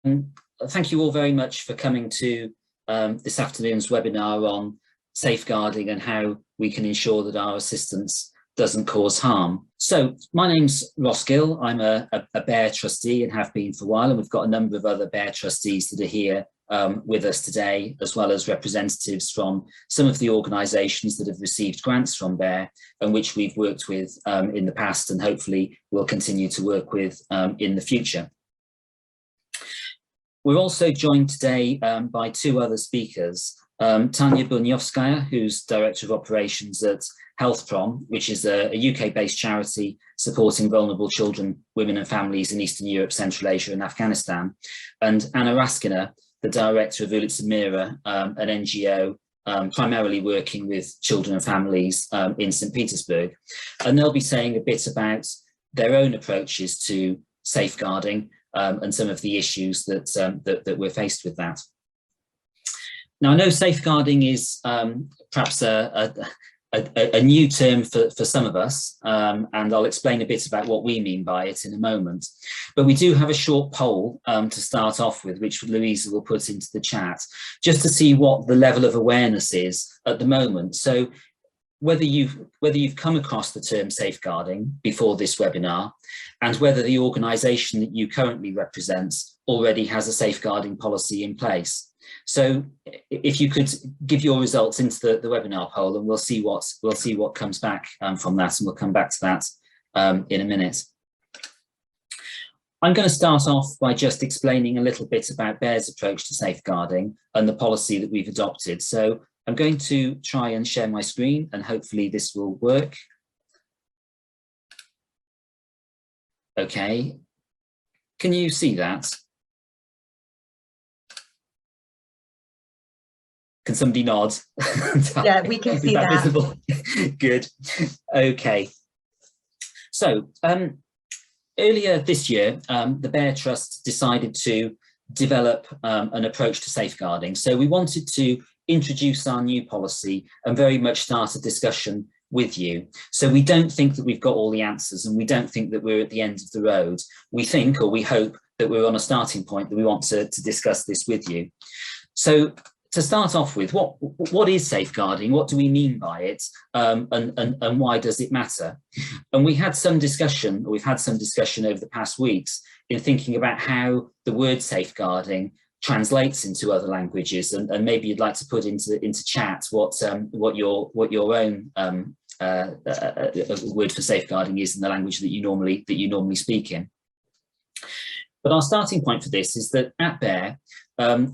Thank you all very much for coming to this afternoon's webinar on safeguarding and how we can ensure that our assistance doesn't cause harm. So my name's Ross Gill. I'm a BEARR trustee and have been for a while, and we've got a number of other BEARR trustees that are here with us today, as well as representatives from some of the organisations that have received grants from BEARR and which we've worked with in the past and hopefully will continue to work with in the future. We're also joined today by two other speakers, Tanya Buynovskaya, who's Director of Operations at HealthProm, which is a UK-based charity supporting vulnerable children, women and families in Eastern Europe, Central Asia and Afghanistan, and Anna Raskina, the Director of Ulitsa Mira, an NGO primarily working with children and families in St Petersburg. And they'll be saying a bit about their own approaches to safeguarding and some of the issues that we're faced with that. Now, I know safeguarding is perhaps a new term for some of us, and I'll explain a bit about what we mean by it in a moment. But we do have a short poll to start off with, which Louisa will put into the chat, just to see what the level of awareness is at the moment. So whether you've come across the term safeguarding before this webinar, and whether the organisation that you currently represent already has a safeguarding policy in place. So if you could give your results into the webinar poll, and we'll see what comes back from that, and we'll come back to that in a minute. I'm going to start off by just explaining a little bit about BEARR's approach to safeguarding and the policy that we've adopted. So I'm going to try and share my screen, and hopefully this will work. Okay, can you see that? Can somebody nod? Yeah, we can see that. Visible? Good. Okay. So earlier this year, the BEARR Trust decided to develop an approach to safeguarding. So we wanted to introduce our new policy and very much start a discussion with you. So we don't think that we've got all the answers, and we don't think that we're at the end of the road. We think, or we hope, that we're on a starting point, that we want to discuss this with you. So to start off with, what is safeguarding? What do we mean by it? And why does it matter? And we had some discussion, or we've had some discussion over the past weeks in thinking about how the word safeguarding translates into other languages, and maybe you'd like to put into chat what your own word for safeguarding is in the language that you normally speak in. But our starting point for this is that at BEARR,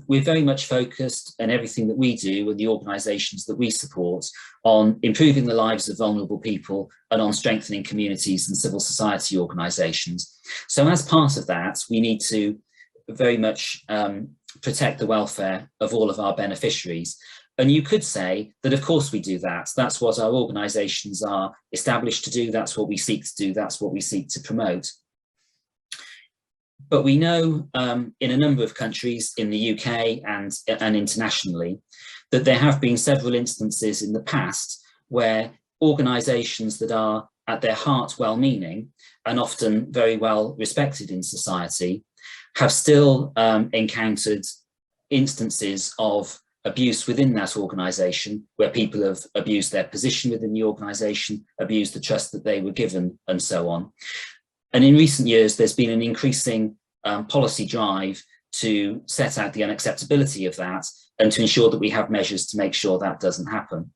we're very much focused, and everything that we do and the organisations that we support, on improving the lives of vulnerable people and on strengthening communities and civil society organisations. So as part of that, we need to very much protect the welfare of all of our beneficiaries. And you could say that, of course, we do that. That's what our organisations are established to do. That's what we seek to do. That's what we seek to promote. But we know in a number of countries in the UK and internationally that there have been several instances in the past where organisations that are at their heart well-meaning and often very well respected in society have still encountered instances of abuse within that organisation, where people have abused their position within the organisation, abused the trust that they were given, and so on. And in recent years, there's been an increasing policy drive to set out the unacceptability of that and to ensure that we have measures to make sure that doesn't happen.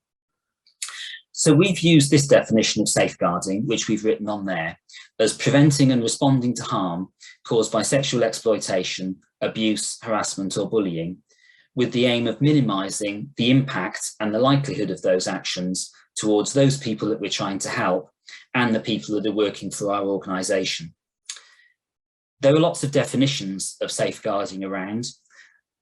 So we've used this definition of safeguarding, which we've written on there, as preventing and responding to harm caused by sexual exploitation, abuse, harassment or bullying, with the aim of minimising the impact and the likelihood of those actions towards those people that we're trying to help and the people that are working for our organisation. There are lots of definitions of safeguarding around.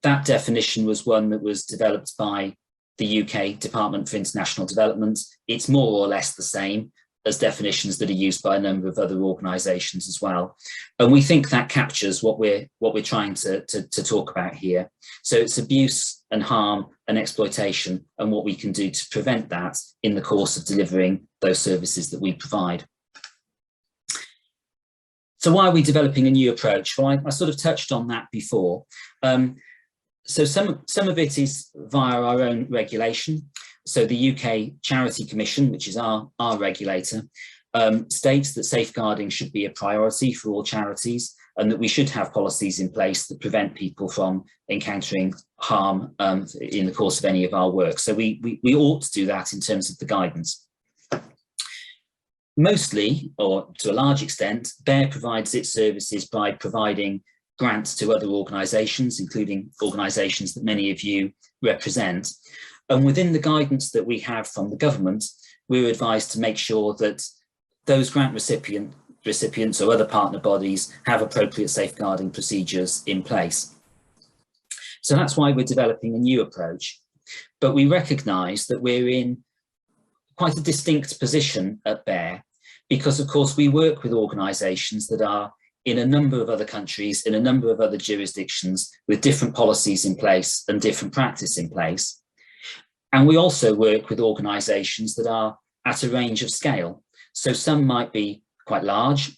That definition was one that was developed by the UK Department for International Development. It's more or less the same as definitions that are used by a number of other organisations as well. And we think that captures what we're trying to talk about here. So it's abuse and harm and exploitation, and what we can do to prevent that in the course of delivering those services that we provide. So why are we developing a new approach? Well, I sort of touched on that before. So some of it is via our own regulation. So the UK Charity Commission, which is our regulator, states that safeguarding should be a priority for all charities, and that we should have policies in place that prevent people from encountering harm in the course of any of our work. So we ought to do that in terms of the guidance. Mostly, or to a large extent, BEARR provides its services by providing grants to other organisations, including organisations that many of you represent. And within the guidance that we have from the government, we're advised to make sure that those grant recipients or other partner bodies have appropriate safeguarding procedures in place. So that's why we're developing a new approach. But we recognise that we're in quite a distinct position at BEARR, because of course we work with organisations that are in a number of other countries, in a number of other jurisdictions, with different policies in place and different practice in place. And we also work with organisations that are at a range of scale. So some might be quite large,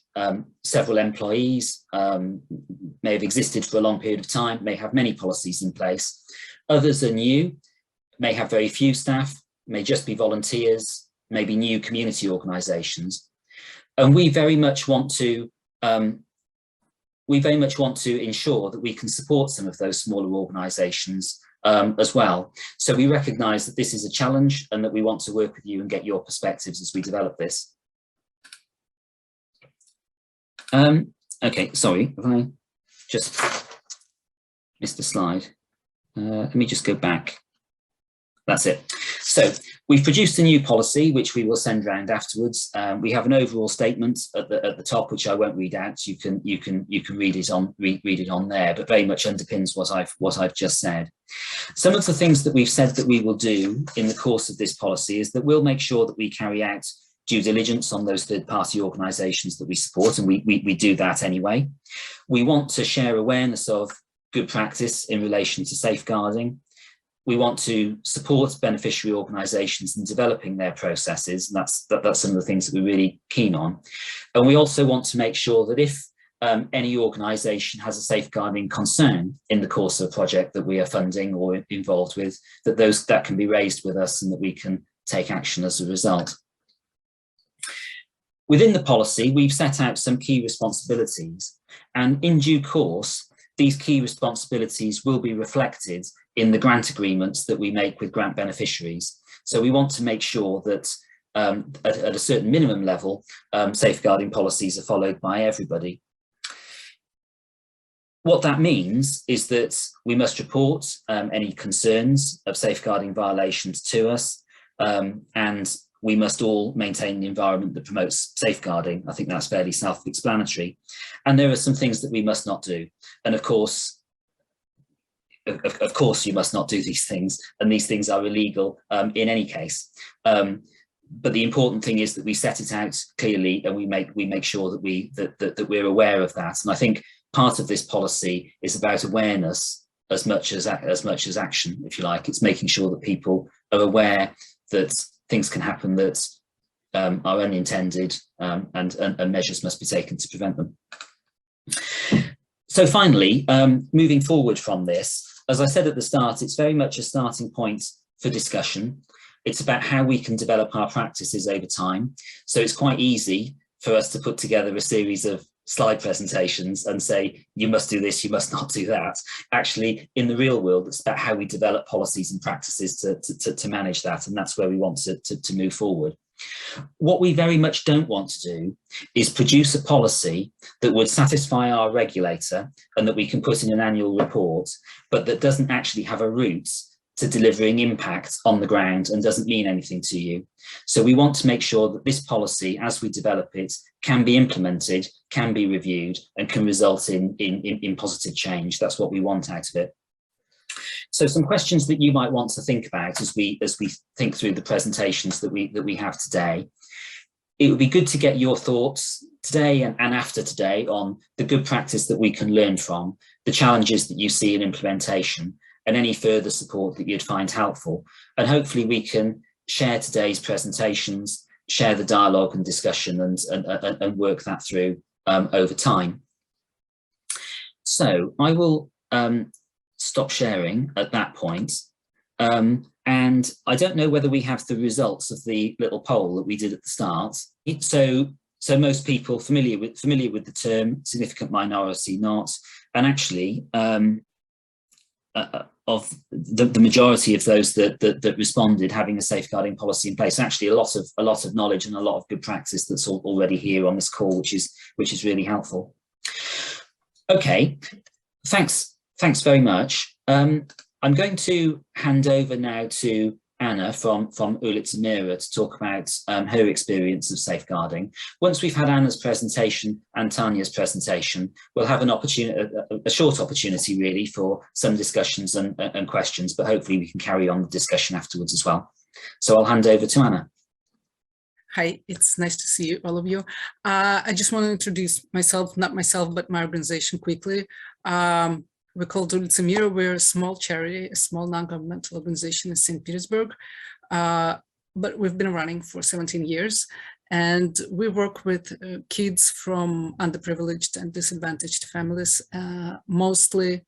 several employees, may have existed for a long period of time, may have many policies in place. Others are new, may have very few staff, may just be volunteers, maybe new community organisations. And we very much want to ensure that we can support some of those smaller organisations as well. So we recognise that this is a challenge and that we want to work with you and get your perspectives as we develop this. Okay, sorry, have I just missed a slide? Let me just go back. That's it. So we've produced a new policy, which we will send round afterwards. We have an overall statement at the top, which I won't read out. You can read it on there, but very much underpins what I've just said. Some of the things that we've said that we will do in the course of this policy is that we'll make sure that we carry out due diligence on those third-party organisations that we support, and we do that anyway. We want to share awareness of good practice in relation to safeguarding. We want to support beneficiary organisations in developing their processes, and that's some of the things that we're really keen on. And we also want to make sure that if any organisation has a safeguarding concern in the course of a project that we are funding or involved with, that can be raised with us and that we can take action as a result. Within the policy, we've set out some key responsibilities, and in due course, these key responsibilities will be reflected in the grant agreements that we make with grant beneficiaries. So we want to make sure that at a certain minimum level, safeguarding policies are followed by everybody. What that means is that we must report any concerns of safeguarding violations to us, and we must all maintain an environment that promotes safeguarding. I think that's fairly self-explanatory. And there are some things that we must not do. And of course, you must not do these things, and these things are illegal in any case. But the important thing is that we set it out clearly, and we make sure that we're aware of that. And I think part of this policy is about awareness as much as action, if you like. It's making sure that people are aware that things can happen that are unintended, and measures must be taken to prevent them. So finally, moving forward from this, as I said at the start, it's very much a starting point for discussion. It's about how we can develop our practices over time. So it's quite easy for us to put together a series of slide presentations and say, you must do this, you must not do that. Actually, in the real world, it's about how we develop policies and practices to manage that, and that's where we want to move forward. What we very much don't want to do is produce a policy that would satisfy our regulator and that we can put in an annual report, but that doesn't actually have a route to delivering impact on the ground and doesn't mean anything to you. So we want to make sure that this policy, as we develop it, can be implemented, can be reviewed, and can result in positive change. That's what we want out of it. So some questions that you might want to think about as we think through the presentations that we have today. It would be good to get your thoughts today and after today on the good practice that we can learn from, the challenges that you see in implementation, and any further support that you'd find helpful. And hopefully we can share today's presentations, share the dialogue and discussion, and work that through over time. So I will stop sharing at that point. And I don't know whether we have the results of the little poll that we did at the start. So most people familiar with the term, significant minority not, and actually of the majority of those that responded having a safeguarding policy in place. Actually, a lot of knowledge and a lot of good practice that's already here on this call, which is really helpful. Okay, thanks very much. I'm going to hand over now to Anna from Ulitsa Mira to talk about her experience of safeguarding. Once we've had Anna's presentation and Tanya's presentation, we'll have an opportunity, a short opportunity really, for some discussions and questions, but hopefully we can carry on the discussion afterwards as well. So I'll hand over to Anna. Hi, it's nice to see all of you. I just want to introduce myself, not myself, but my organization quickly. We're called Ulitsa Mira. We're a small charity, a small non-governmental organization in St. Petersburg, but we've been running for 17 years. And we work with kids from underprivileged and disadvantaged families, mostly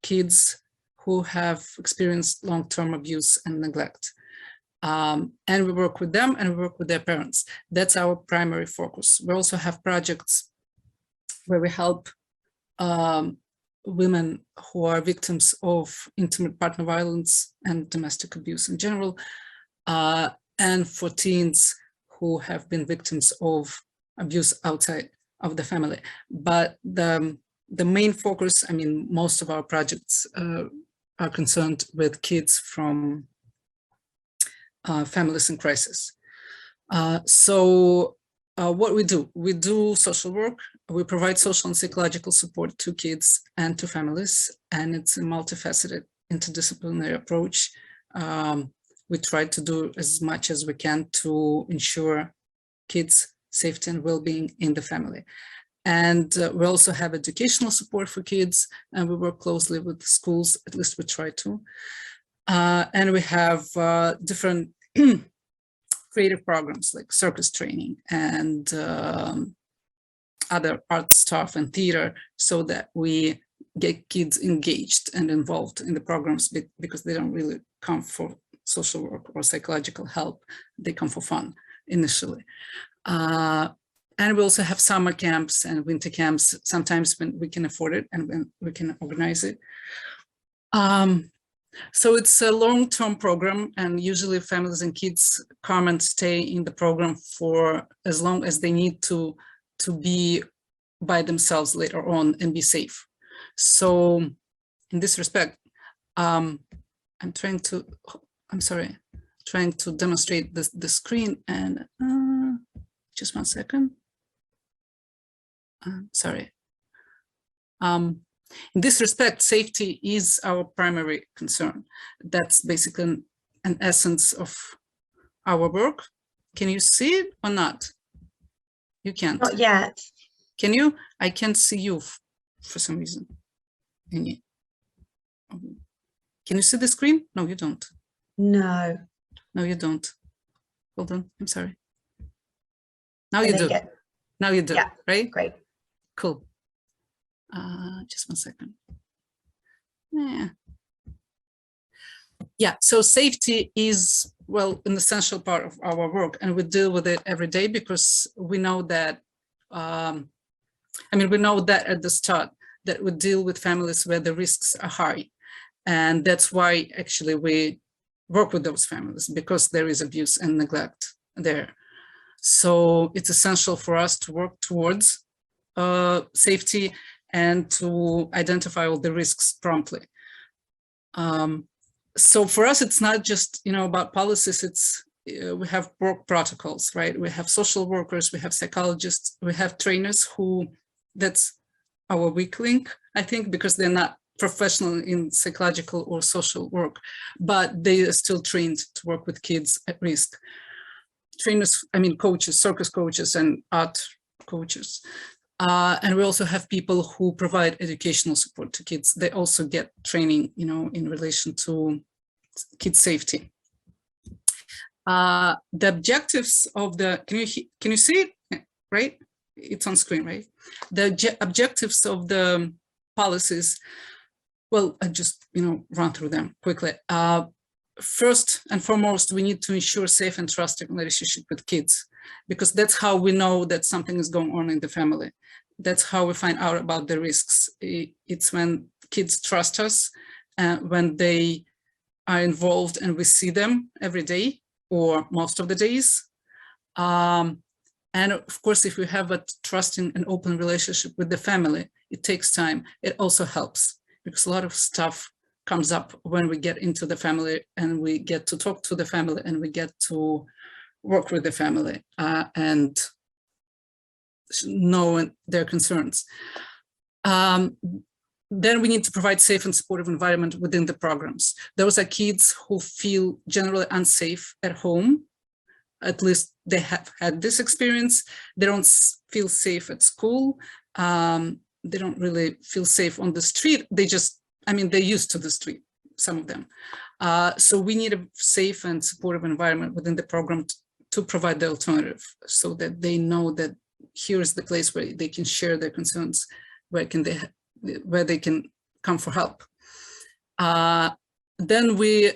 kids who have experienced long-term abuse and neglect. And we work with them and we work with their parents. That's our primary focus. We also have projects where we help women who are victims of intimate partner violence and domestic abuse in general, and for teens who have been victims of abuse outside of the family. But the main focus, I mean, most of our projects are concerned with kids from families in crisis. What we do social work. We provide social and psychological support to kids and to families, and it's a multifaceted interdisciplinary approach. We try to do as much as we can to ensure kids' safety and well-being in the family. And we also have educational support for kids, and we work closely with the schools, at least we try to. And we have different creative programs like circus training and other art stuff and theater, so that we get kids engaged and involved in the programs, because they don't really come for social work or psychological help. They come for fun initially. And we also have summer camps and winter camps, sometimes when we can afford it and when we can organize it. So it's a long-term program, and usually families and kids come and stay in the program for as long as they need to be by themselves later on and be safe. So in this respect, I'm trying to demonstrate the screen, and just 1 second. Sorry. In this respect, safety is our primary concern. That's basically an essence of our work. Can you see it or not? You can't. Not yet. Can you? I can't see you for some reason. Can you see the screen? No, you don't. No. No, you don't. Hold on. I'm sorry. Now you do. Now you do. Yeah. Right? Great. Cool. Just 1 second. Yeah, so safety is, well, an essential part of our work, and we deal with it every day, because we know that, we know that at the start that we deal with families where the risks are high. And that's why actually we work with those families, because there is abuse and neglect there. So it's essential for us to work towards safety and to identify all the risks promptly. So for us, it's not just about policies. It's we have work protocols, right? We have social workers, we have psychologists, we have trainers who, that's our weak link, I think, because they're not professional in psychological or social work, but they are still trained to work with kids at risk. Trainers, coaches, circus coaches and art coaches. And we also have people who provide educational support to kids. They also get training, in relation to kids' safety. The objectives of the, can you see it, right? it's on screen, right? The objectives of the policies, well, I just, run through them quickly. First and foremost, we need to ensure safe and trusting relationship with kids, because that's how we know that something is going on in the family. That's how we find out about the risks. It's when kids trust us, when they are involved and we see them every day or most of the days. And of course, if we have a trusting and open relationship with the family, it takes time. It also helps because a lot of stuff comes up when we get into the family and we get to talk to the family and we get to work with the family and know their concerns. Then we need to provide safe and supportive environment within the programs. Those are kids who feel generally unsafe at home. At least they have had this experience. They don't feel safe at school. They don't really feel safe on the street. They're used to the street, some of them. So we need a safe and supportive environment within the program to provide the alternative so that they know that here's the place where they can share their concerns, where they can come for help. Then we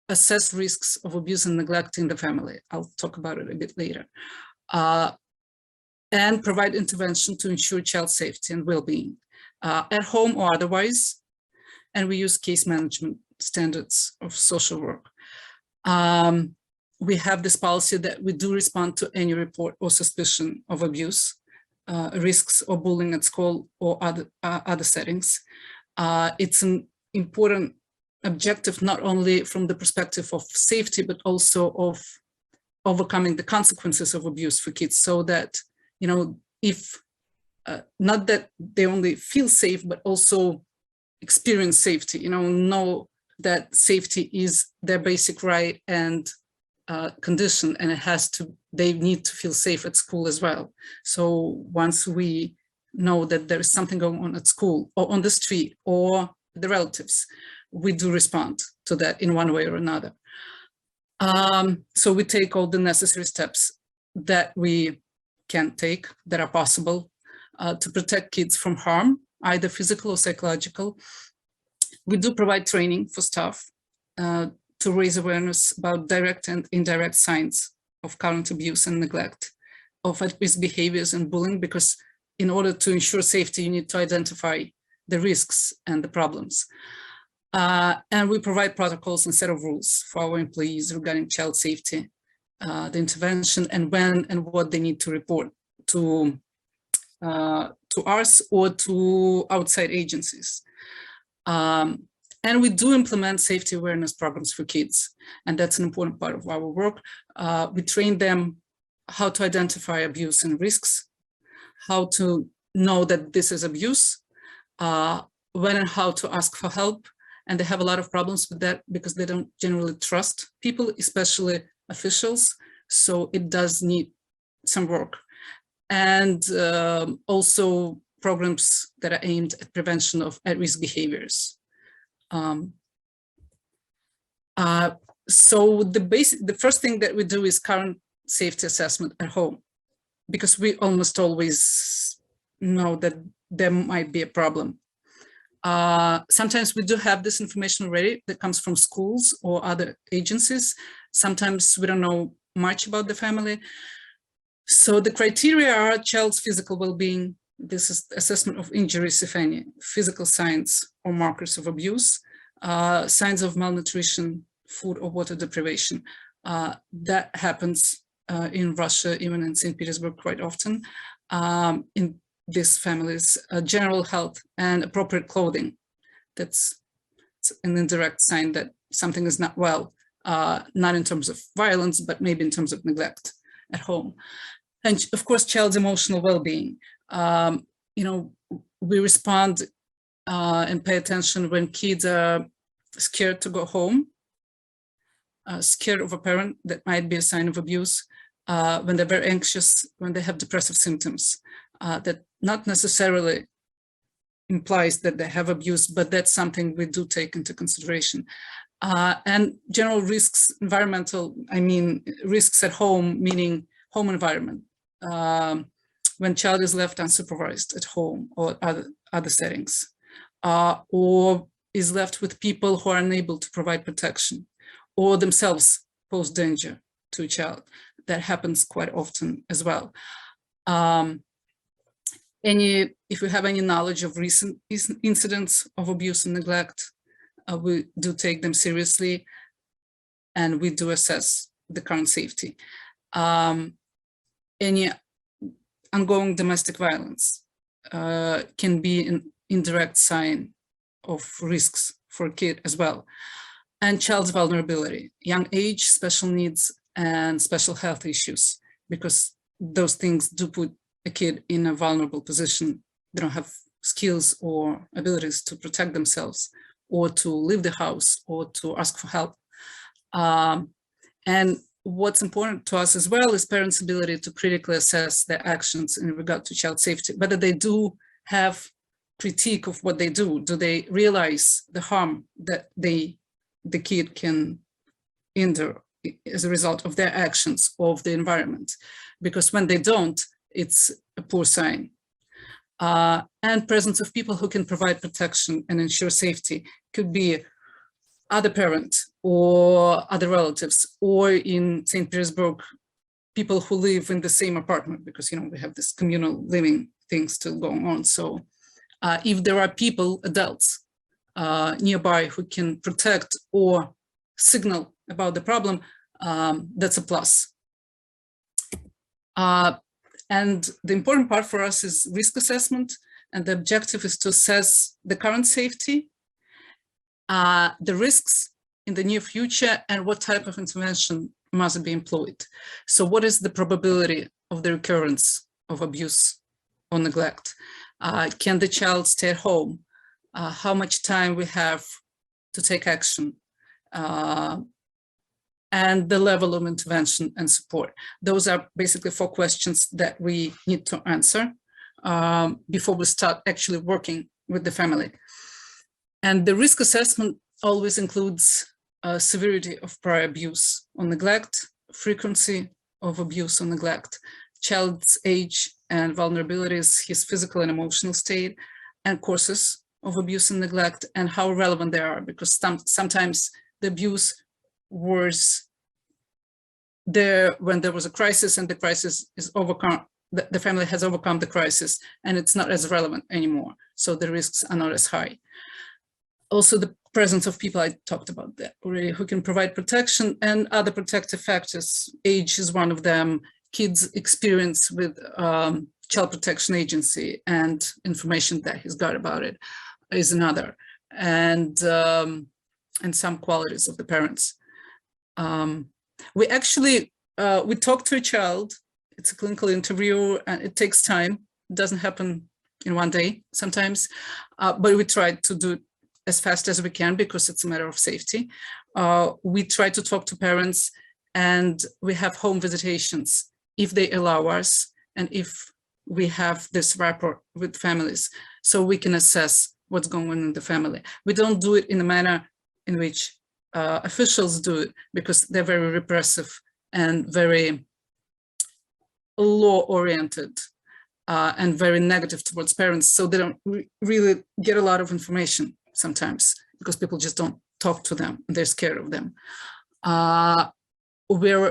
assess risks of abuse and neglect in the family. I'll talk about it a bit later. And provide intervention to ensure child safety and well-being at home or otherwise. And we use case management standards of social work. We have this policy that we do respond to any report or suspicion of abuse, risks or bullying at school or other settings. It's an important objective, not only from the perspective of safety, but also of overcoming the consequences of abuse for kids, so that, if not that they only feel safe, but also experience safety, know that safety is their basic right and condition, and they need to feel safe at school as well. So once we know that there is something going on at school or on the street or the relatives, we do respond to that in one way or another. So we take all the necessary steps that we can take, that are possible, to protect kids from harm, either physical or psychological. We do provide training for staff to raise awareness about direct and indirect signs of current abuse and neglect, of at-risk behaviors and bullying, because in order to ensure safety, you need to identify the risks and the problems. And we provide protocols and set of rules for our employees regarding child safety, the intervention, and when and what they need to report to us or to outside agencies. And we do implement safety awareness programs for kids, and that's an important part of our work. We train them how to identify abuse and risks, how to know that this is abuse, when and how to ask for help. And they have a lot of problems with that because they don't generally trust people, especially officials. So it does need some work. And also programs that are aimed at prevention of at-risk behaviors. So the first thing that we do is current safety assessment at home, because we almost always know that there might be a problem. Sometimes we do have this information already that comes from schools or other agencies. Sometimes we don't know much about the family. So the criteria are child's physical well-being. This is assessment of injuries, if any, physical signs or markers of abuse, signs of malnutrition, food or water deprivation. That happens in Russia, even in St. Petersburg quite often. In these families, general health and appropriate clothing. That's an indirect sign that something is not well, not in terms of violence, but maybe in terms of neglect at home. And of course, child's emotional well-being. We respond and pay attention when kids are scared to go home, scared of a parent, that might be a sign of abuse, when they're very anxious, when they have depressive symptoms, that not necessarily implies that they have abuse, but that's something we do take into consideration. And general risks, environmental, risks at home, meaning home environment, when child is left unsupervised at home or other settings, or is left with people who are unable to provide protection, or themselves pose danger to a child. That happens quite often as well. If we have any knowledge of recent incidents of abuse and neglect, we do take them seriously, and we do assess the current safety. Any ongoing domestic violence can be an indirect sign of risks for a kid as well. And child's vulnerability, young age, special needs, and special health issues, because those things do put a kid in a vulnerable position. They don't have skills or abilities to protect themselves, or to leave the house, or to ask for help. And what's important to us as well is parents' ability to critically assess their actions in regard to child safety, whether they do have critique of what they do. Do they realize the harm that the kid can endure as a result of their actions or of the environment? Because when they don't, it's a poor sign. And presence of people who can provide protection and ensure safety could be other parent or other relatives, or in St. Petersburg, people who live in the same apartment, because, you know, we have this communal living thing still going on. So if there are people, adults nearby who can protect or signal about the problem, that's a plus. And the important part for us is risk assessment, and the objective is to assess the current safety, the risks in the near future, and what type of intervention must be employed. So what is the probability of the recurrence of abuse or neglect? Can the child stay at home? How much time we have to take action? And the level of intervention and support. Those are basically 4 questions that we need to answer before we start actually working with the family. And the risk assessment always includes severity of prior abuse or neglect, frequency of abuse or neglect, child's age and vulnerabilities, his physical and emotional state, and causes of abuse and neglect, and how relevant they are, because sometimes the abuse was there when there was a crisis, and the crisis is overcome, the family has overcome the crisis, and it's not as relevant anymore. So the risks are not as high. Also, the presence of people, I talked about that already, who can provide protection, and other protective factors. Age is one of them, kids' experience with Child Protection Agency and information that he's got about it is another, and some qualities of the parents. We actually, we talk to a child, it's a clinical interview, and it takes time. It doesn't happen in one day sometimes, but we try to do it as fast as we can because it's a matter of safety. We try to talk to parents, and we have home visitations if they allow us, and if we have this rapport with families, so we can assess what's going on in the family. We don't do it in a manner in which officials do it, because they're very repressive and very law-oriented and very negative towards parents. So they don't really get a lot of information sometimes, because people just don't talk to them. They're scared of them. We're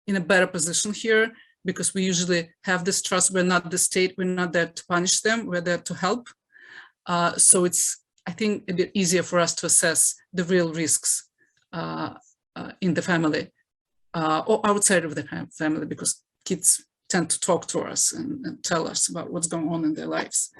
in a better position here, because we usually have this trust. We're not the state, we're not there to punish them, we're there to help. So it's, I think, a bit easier for us to assess the real risks in the family or outside of the family, because kids tend to talk to us and tell us about what's going on in their lives.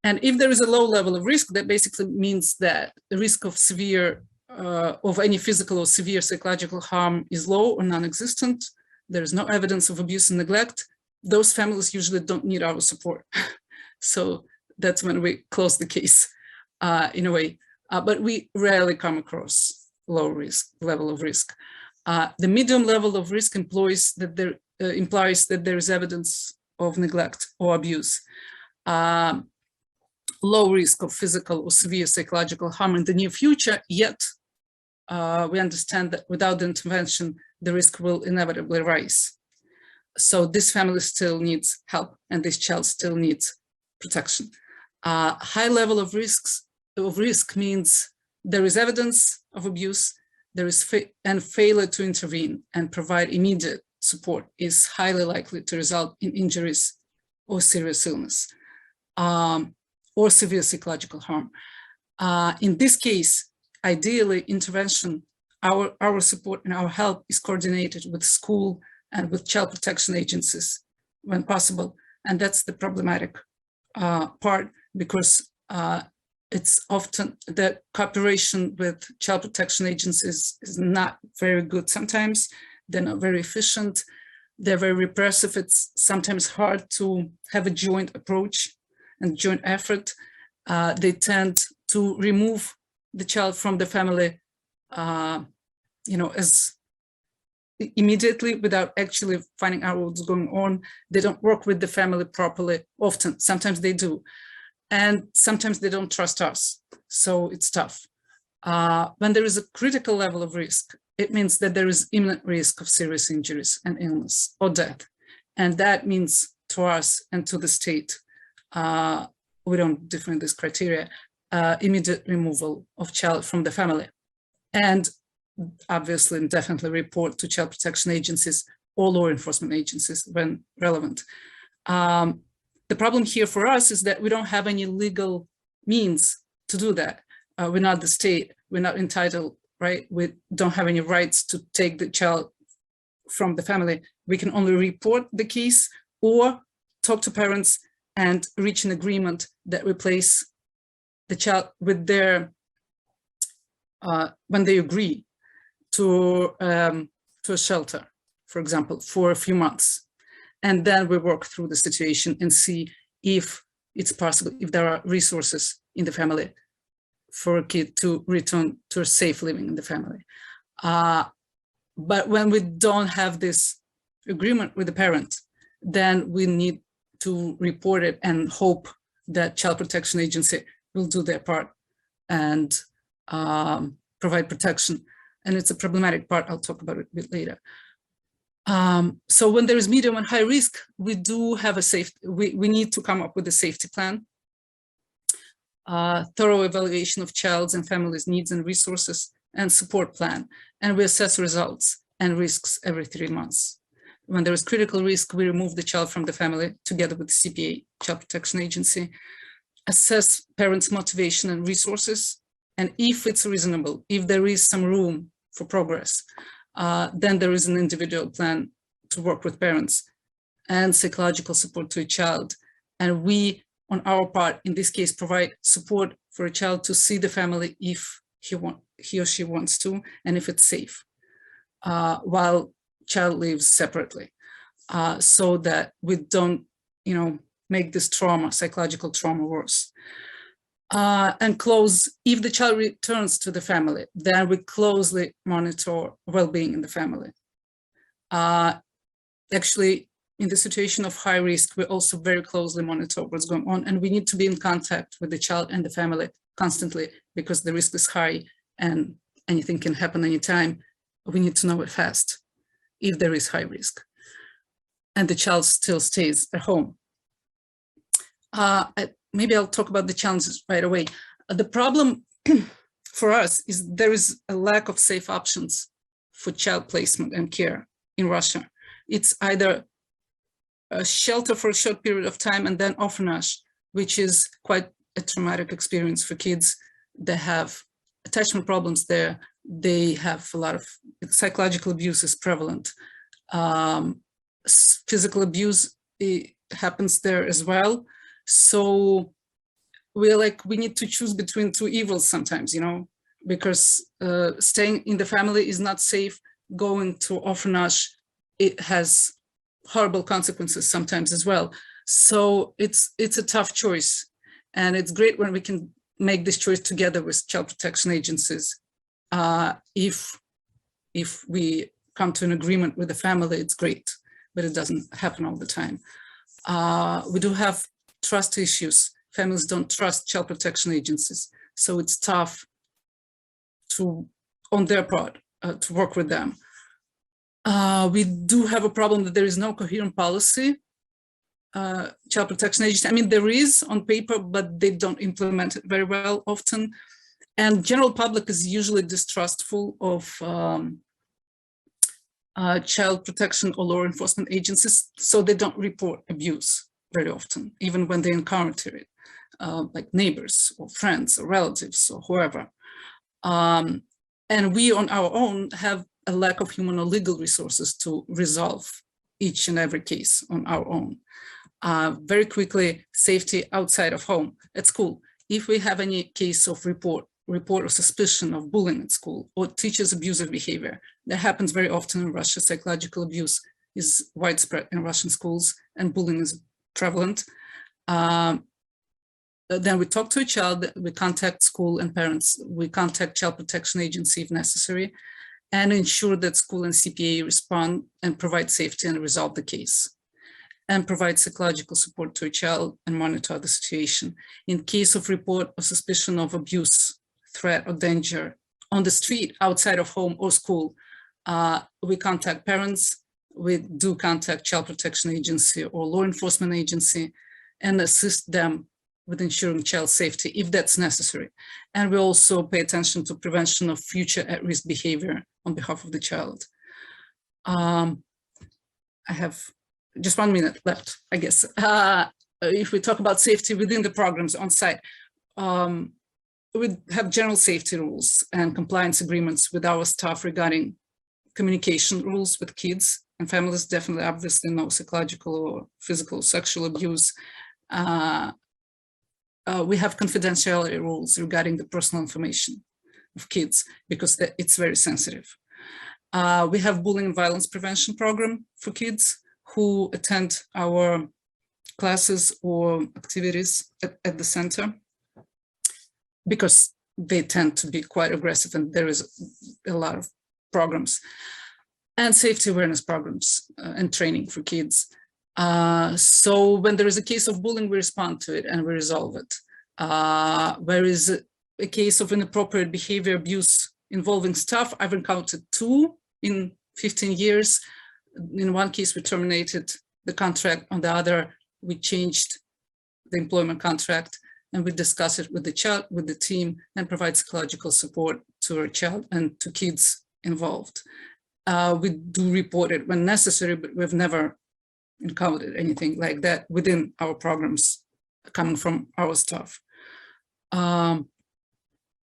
And if there is a low level of risk, that basically means that the risk of severe, of any physical or severe psychological harm is low or non-existent. There is no evidence of abuse and neglect. Those families usually don't need our support. So that's when we close the case in a way. But we rarely come across low risk, level of risk. The medium level of risk implies that there is evidence of neglect or abuse. Low risk of physical or severe psychological harm in the near future, yet we understand that without the intervention, the risk will inevitably rise. So this family still needs help, and this child still needs protection. High level of risk means there is evidence of abuse, there is and failure to intervene and provide immediate support is highly likely to result in injuries or serious illness or severe psychological harm. In this case, ideally, intervention, our support and our help is coordinated with school and with child protection agencies when possible. And that's the problematic part, because it's often the cooperation with child protection agencies is not very good sometimes. They're not very efficient. They're very repressive. It's sometimes hard to have a joint approach and joint effort. They tend to remove the child from the family, as immediately without actually finding out what's going on. They don't work with the family properly often. Sometimes they do. And sometimes they don't trust us. So it's tough. When there is a critical level of risk, it means that there is imminent risk of serious injuries and illness or death. And that means to us and to the state, we don't define this criteria, immediate removal of child from the family. And obviously and definitely report to child protection agencies or law enforcement agencies when relevant. The problem here for us is that we don't have any legal means to do that. We're not the state, we're not entitled, right? We don't have any rights to take the child from the family. We can only report the case or talk to parents and reach an agreement that we place the child with their, when they agree to a shelter, for example, for a few months. And then we work through the situation and see if it's possible, if there are resources in the family for a kid to return to a safe living in the family. But when we don't have this agreement with the parent, then we need to report it and hope that child protection agency will do their part and provide protection. And it's a problematic part. I'll talk about it a bit later. So when there is medium and high risk, we do have a we need to come up with a safety plan, thorough evaluation of child's and family's needs and resources, and support plan. And we assess results and risks every 3 months. When there is critical risk, we remove the child from the family together with the CPA, Child Protection Agency, assess parents' motivation and resources. And if it's reasonable, if there is some room for progress, then there is an individual plan to work with parents and psychological support to a child. And we, on our part, in this case, provide support for a child to see the family if he or she wants to, and if it's safe, while child lives separately, so that we don't, make this trauma, psychological trauma worse. And if the child returns to the family, then we closely monitor well-being in the family. Actually, in the situation of high risk, we also very closely monitor what's going on, and we need to be in contact with the child and the family constantly because the risk is high and anything can happen anytime. We need to know it fast if there is high risk and the child still stays at home. Maybe I'll talk about the challenges right away. The problem for us is there is a lack of safe options for child placement and care in Russia. It's either a shelter for a short period of time and then orphanage, which is quite a traumatic experience for kids. They have attachment problems there. They have a lot of psychological abuse is prevalent. Physical abuse happens there as well. So we need to choose between two evils sometimes, because staying in the family is not safe. Going to orphanage, it has horrible consequences sometimes as well. So it's a tough choice. And it's great when we can make this choice together with child protection agencies. If we come to an agreement with the family, it's great, but it doesn't happen all the time. We do have trust issues. Families don't trust child protection agencies. So it's tough on their part, to work with them. We do have a problem that there is no coherent policy. Child Protection Agency, I mean, there is on paper, but they don't implement it very well often. And general public is usually distrustful of child protection or law enforcement agencies, so they don't report abuse very often, even when they encounter it, like neighbors or friends or relatives or whoever. And we on our own have a lack of human or legal resources to resolve each and every case on our own. Very quickly, safety outside of home, at school. If we have any case of report or suspicion of bullying at school or teachers' abusive behavior, that happens very often in Russia. Psychological abuse is widespread in Russian schools and bullying is prevalent. Then we talk to a child, we contact school and parents, we contact Child Protection Agency if necessary, and ensure that school and CPA respond and provide safety and resolve the case, and provide psychological support to a child and monitor the situation. In case of report or suspicion of abuse, threat or danger on the street, outside of home or school, we contact parents, we do contact Child Protection Agency or law enforcement agency and assist them with ensuring child safety if that's necessary. And we also pay attention to prevention of future at-risk behavior on behalf of the child. I have just 1 minute left, I guess. If we talk about safety within the programs on site, we have general safety rules and compliance agreements with our staff regarding communication rules with kids and families, definitely, obviously, no psychological or physical sexual abuse. We have confidentiality rules regarding the personal information of kids because it's very sensitive. We have bullying and violence prevention program for kids who attend our classes or activities at the center, because they tend to be quite aggressive and there is a lot of programs, and safety awareness programs and training for kids. So when there is a case of bullying, we respond to it and we resolve it. Where is a case of inappropriate behavior, abuse involving staff, I've encountered 2 in 15 years. In one case, we terminated the contract. On the other, we changed the employment contract, and we discuss it with the child, with the team, and provide psychological support to our child and to kids involved. We do report it when necessary, but we've never encountered anything like that within our programs coming from our staff.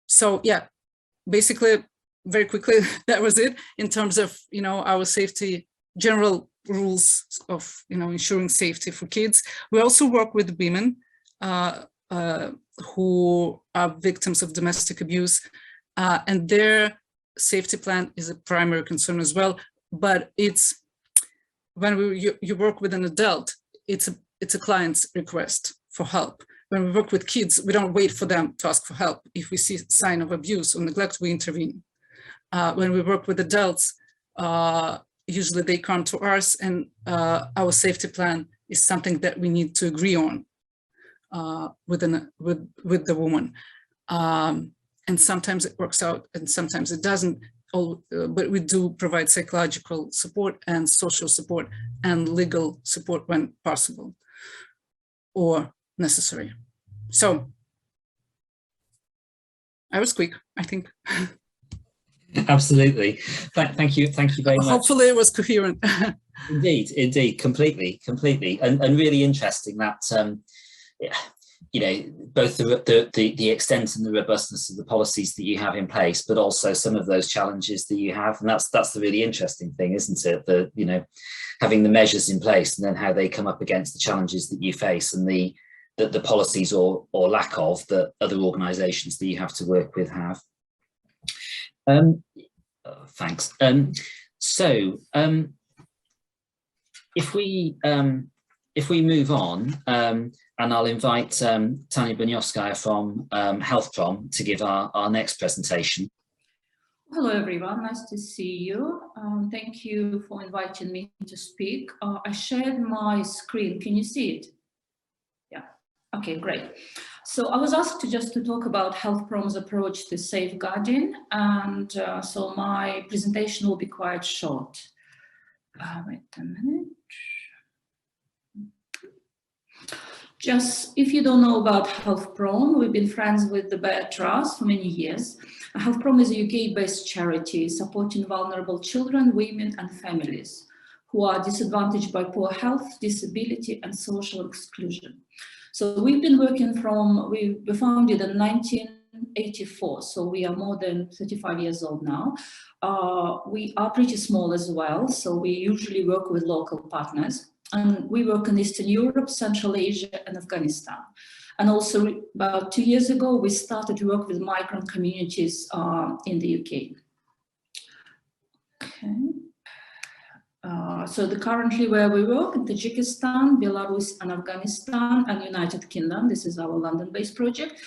So yeah, basically, very quickly, that was it in terms of, our safety general rules of, ensuring safety for kids. We also work with women who are victims of domestic abuse, and their safety plan is a primary concern as well. But it's when you work with an adult, it's a client's request for help. When we work with kids, we don't wait for them to ask for help. If we see a sign of abuse or neglect, we intervene. When we work with adults, usually they come to us, and our safety plan is something that we need to agree on with the woman. And sometimes it works out and sometimes it doesn't, but we do provide psychological support and social support and legal support when possible or necessary. So I was quick, I think. Absolutely. Thank you very much. Hopefully it was coherent. Indeed, completely. And really interesting that, both the extent and the robustness of the policies that you have in place, but also some of those challenges that you have. And that's the really interesting thing, isn't it? Having the measures in place and then how they come up against the challenges that you face and the policies or lack of that other organizations that you have to work with have. Thanks. So if we move on, and I'll invite Tanya Buynovskaya from HealthProm to give our next presentation. Hello, everyone. Nice to see you. Thank you for inviting me to speak. I shared my screen. Can you see it? Yeah. Okay, great. So I was asked to talk about HealthProm's approach to safeguarding, and so my presentation will be quite short. Wait a minute. Just if you don't know about HealthProm, we've been friends with the BEARR Trust for many years. HealthProm is a UK-based charity supporting vulnerable children, women and families who are disadvantaged by poor health, disability and social exclusion. So we've been working we were founded in 1984, so we are more than 35 years old now. We are pretty small as well, so we usually work with local partners. And we work in Eastern Europe, Central Asia and Afghanistan. And also about 2 years ago, we started to work with migrant communities in the UK. Okay. So currently where we work in Tajikistan, Belarus and Afghanistan and United Kingdom. This is our London-based project.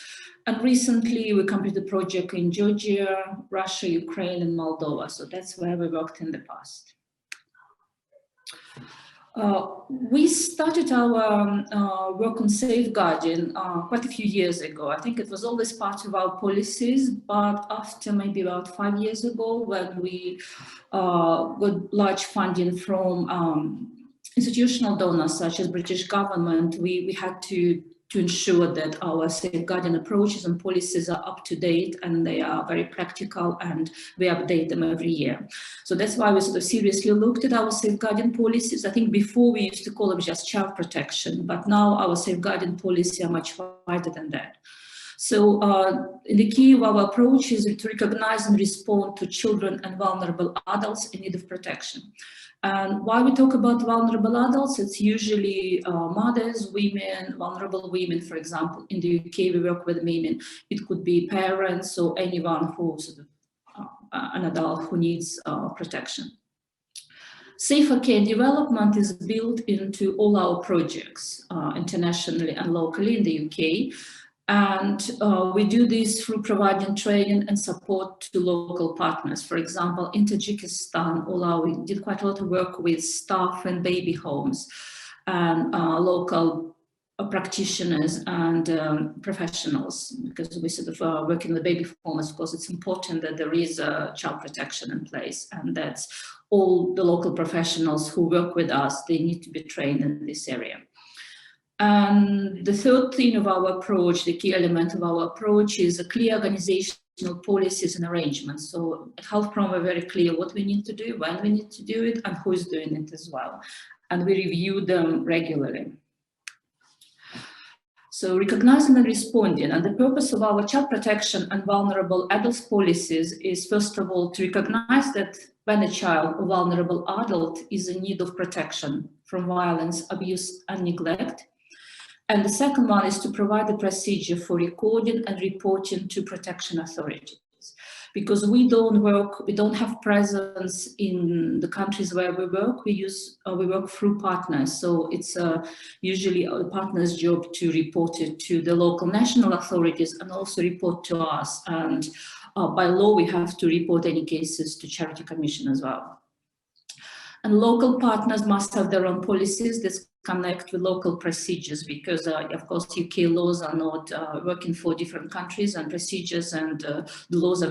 And recently we completed a project in Georgia, Russia, Ukraine and Moldova. So that's where we worked in the past. We started our work on safeguarding quite a few years ago. I think it was always part of our policies, but after maybe about 5 years ago, when we got large funding from institutional donors such as British government, we had to ensure that our safeguarding approaches and policies are up to date and they are very practical and we update them every year. So that's why we sort of seriously looked at our safeguarding policies. I think before we used to call them just child protection, but now our safeguarding policy are much wider than that. So the key of our approach is to recognize and respond to children and vulnerable adults in need of protection. And why we talk about vulnerable adults, it's usually mothers, women, vulnerable women, for example. In the UK, we work with women. It could be parents or anyone who's an adult who needs protection. Safer care development is built into all our projects internationally and locally in the UK. And we do this through providing training and support to local partners. For example, in Tajikistan, we did quite a lot of work with staff and baby homes and local practitioners and professionals, because we sort of work in the baby homes because it's important that there is a child protection in place, and that's all the local professionals who work with us, they need to be trained in this area. And the third thing of our approach, the key element of our approach, is a clear organizational policies and arrangements. So at HealthProm, we're very clear what we need to do, when we need to do it, and who is doing it as well. And we review them regularly. So recognizing and responding, and the purpose of our child protection and vulnerable adults policies is, first of all, to recognize that when a child or vulnerable adult is in need of protection from violence, abuse, and neglect. And the second one is to provide a procedure for recording and reporting to protection authorities. Because we don't have presence in the countries where we work, we work through partners. So it's usually a partner's job to report it to the local national authorities and also report to us. And by law, we have to report any cases to Charity Commission as well. And local partners must have their own policies that connect with local procedures, because of course UK laws are not working for different countries, and procedures and the laws are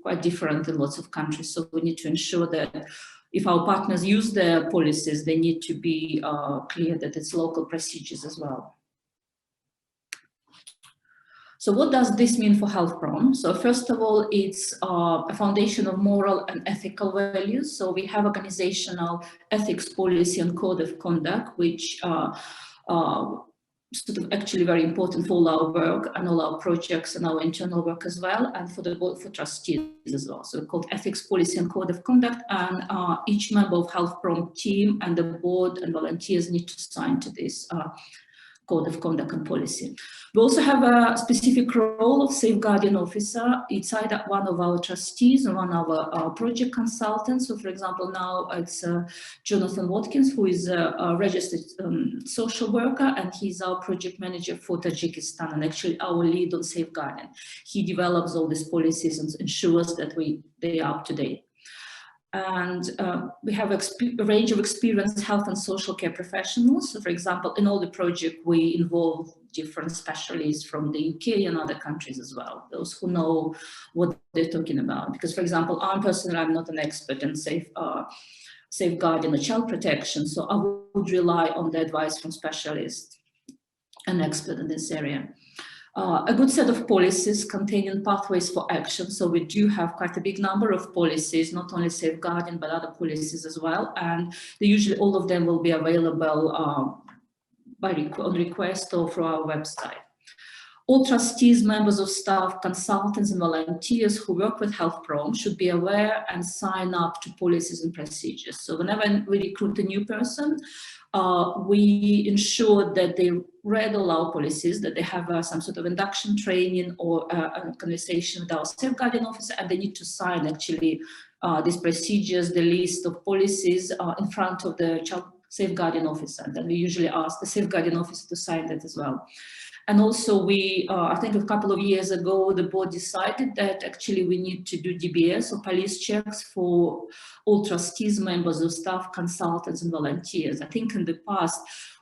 quite different in lots of countries. So we need to ensure that if our partners use their policies, they need to be clear that it's local procedures as well. So what does this mean for HealthProm? So first of all, it's a foundation of moral and ethical values. So we have organizational ethics policy and code of conduct, which are sort of actually very important for all our work and all our projects and our internal work as well, and for the board for trustees as well. So called ethics policy and code of conduct, and each member of HealthProm team and the board and volunteers need to sign to this code of conduct and policy. We also have a specific role of safeguarding officer. It's either one of our trustees or one of our project consultants. So for example, now it's Jonathan Watkins, who is a registered social worker, and he's our project manager for Tajikistan and actually our lead on safeguarding. He develops all these policies and ensures that they are up to date. And we have a range of experienced health and social care professionals. So for example, in all the project, we involve different specialists from the UK and other countries as well, those who know what they're talking about. Because for example, I'm not an expert in safeguarding or child protection. So I would rely on the advice from specialists and experts in this area. A good set of policies containing pathways for action. So we do have quite a big number of policies, not only safeguarding, but other policies as well. And usually all of them will be available on request or through our website. All trustees, members of staff, consultants and volunteers who work with HealthProm should be aware and sign up to policies and procedures. So whenever we recruit a new person, we ensure that they read all our policies, that they have some sort of induction training or a conversation with our safeguarding officer, and they need to sign actually these procedures, the list of policies in front of the child safeguarding officer. And then we usually ask the safeguarding officer to sign that as well. And also we, I think a couple of years ago, the board decided that actually we need to do DBS or police checks for all trustees, members of staff, consultants and volunteers. I think in the past,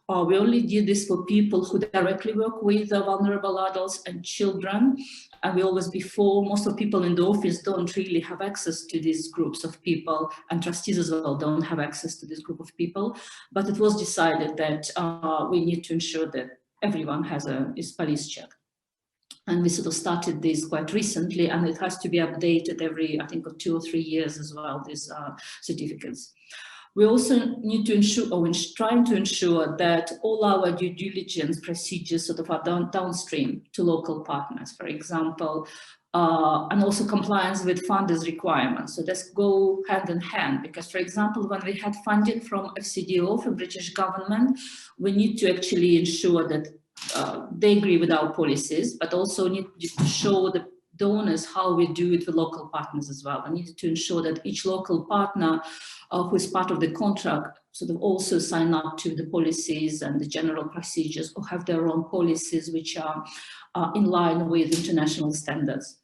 we only did this for people who directly work with vulnerable adults and children. And we always before, most of people in the office don't really have access to these groups of people, and trustees as well don't have access to this group of people. But it was decided that we need to ensure that everyone has is police check. And we sort of started this quite recently, and it has to be updated every, I think, 2 or 3 years as well, these certificates. We also need to ensure, or trying to ensure, that all our due diligence procedures sort of are downstream to local partners, for example, and also compliance with funders' requirements. So let's go hand in hand, because, for example, when we had funding from FCDO, from British government, we need to actually ensure that they agree with our policies, but also need to show the donors how we do it with local partners as well. I need to ensure that each local partner who is part of the contract sort of also sign up to the policies and the general procedures, or have their own policies which are in line with international standards.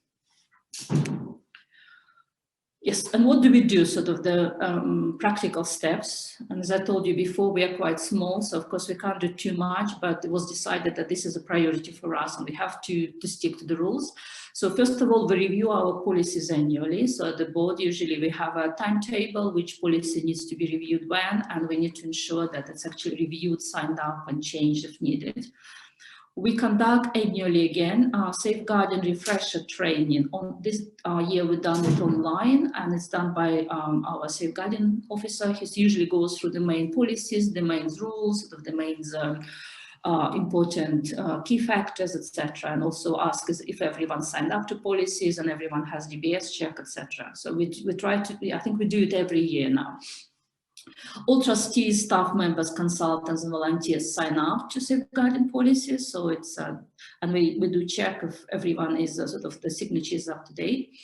Yes, and what do we do, sort of the practical steps? And as I told you before, we are quite small, so of course we can't do too much, but it was decided that this is a priority for us and we have to stick to the rules. So first of all, we review our policies annually. So at the board, usually we have a timetable, which policy needs to be reviewed when, and we need to ensure that it's actually reviewed, signed up and changed if needed. We conduct annually again safeguarding refresher training. On this year, we've done it online, and it's done by our safeguarding officer. He usually goes through the main policies, the main rules, the main important key factors, etc., and also asks if everyone signed up to policies and everyone has DBS check, etc. So we try to, I think we do it every year now. All trustees, staff members, consultants and volunteers sign up to safeguarding policies. So it's, and we do check if everyone is sort of the signature is up to date.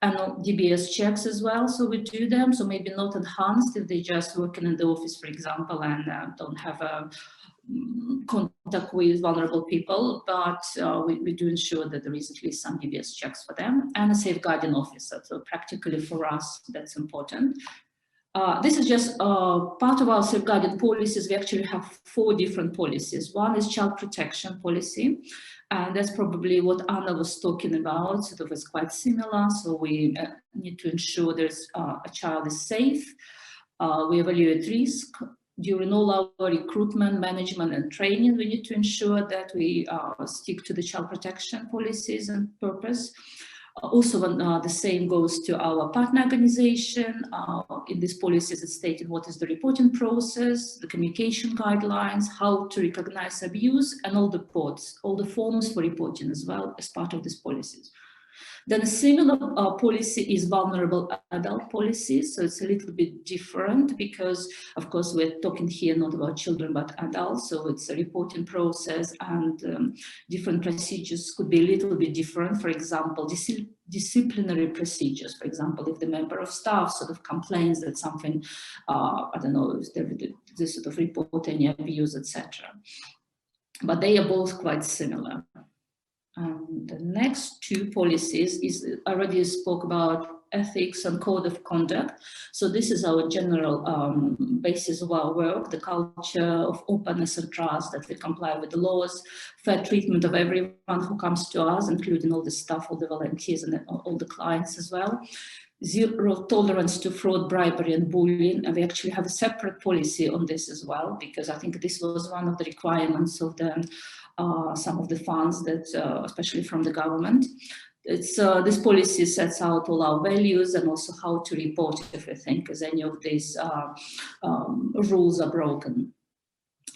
And DBS checks as well, so we do them. So maybe not enhanced if they just working in the office, for example, and don't have a contact with vulnerable people, but we do ensure that there is at least some DBS checks for them, and a safeguarding officer. So practically for us, that's important. This is just part of our safeguarding policies. We actually have 4 different policies. One is child protection policy, and that's probably what Anna was talking about. Sort of is quite similar. So we need to ensure there's a child is safe. We evaluate risk. During all our recruitment, management and training, we need to ensure that we stick to the child protection policies and purpose. Also, the same goes to our partner organization. In these policies, it's stated what is the reporting process, the communication guidelines, how to recognize abuse, and all the pods, all the forms for reporting as well as part of these policies. Then a similar policy is vulnerable adult policy. So it's a little bit different because, of course, we're talking here not about children, but adults. So it's a reporting process, and different procedures could be a little bit different. For example, disciplinary procedures. For example, if the member of staff sort of complains that something, I don't know, if they sort of report any abuse, etc. But they are both quite similar. The next 2 policies is, I already spoke about ethics and code of conduct. So this is our general basis of our work, the culture of openness and trust, that we comply with the laws, fair treatment of everyone who comes to us, including all the staff, all the volunteers and all the clients as well. zero tolerance to fraud, bribery, and bullying. And we actually have a separate policy on this as well, because I think this was one of the requirements of the some of the funds that, especially from the government. This policy sets out all our values and also how to report if we think as any of these rules are broken.